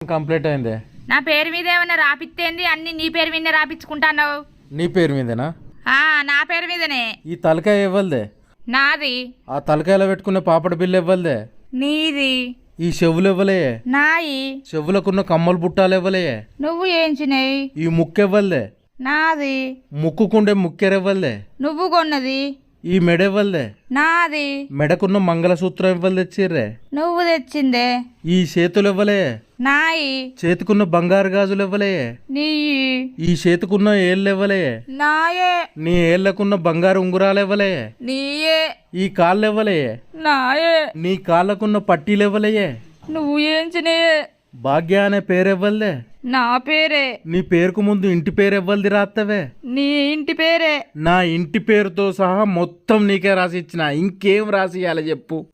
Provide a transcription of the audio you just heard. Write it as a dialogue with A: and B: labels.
A: Complete అయింది.
B: నా పేరు మీద ఏమన్నా రాపిత్తేంది? అన్ని నీ పేరు మీదనే రాపించుకుంటాన్నావు.
A: నీ పేరు మీదేనా?
B: నా పేరు మీదనే.
A: ఈ తలకాయ ఇవ్వలదే?
B: నాది.
A: ఆ తలకాయలో పెట్టుకునే పాపడ బిల్లు ఇవ్వలదే?
B: నీది.
A: ఈ చెవులు ఇవ్వలే?
B: నాయి.
A: చెవులకున్న కమ్మలు బుట్టాలు ఇవ్వలే?
B: నువ్వు ఏంచినాయి.
A: ఈ ముక్కు ఇవ్వలదే?
B: నాది.
A: ముక్కుకుండే ముక్కెరివ్వలే?
B: నువ్వు కొన్నది.
A: ఈ మెడ ఇవ్వలదే?
B: నాది.
A: మెడకున్న మంగళసూత్రం ఇవ్వలు తెచ్చిర్రే?
B: నువ్వు తెచ్చిందే.
A: ఈ చేతులు ఇవ్వలే?
B: నాయి.
A: చేతికున్న బంగారు గాజులు ఇవ్వలే?
B: నీ.
A: ఈ చేతికున్న ఏళ్ళు ఇవ్వలే?
B: నాయే.
A: నీ ఏళ్లకున్న బంగారు ఉంగురాలు ఇవ్వలే?
B: నీయే.
A: ఈ కాళ్ళు ఇవ్వలే?
B: నాయే.
A: నీ కాళ్ళకున్న పట్టీలు ఇవ్వలే?
B: నువ్వు ఏంచినాయే.
A: భాగ్య అనే పేరు ఇవ్వలే?
B: నా పేరే.
A: నీ పేరుకు ముందు ఇంటి పేరు ఇవ్వలది రాత్తవే?
B: నీ ఇంటి పేరే.
A: నా ఇంటి పేరుతో సహా మొత్తం నీకే రాసి ఇచ్చిన. ఇంకేం రాసి ఇవ్వాలి చెప్పు?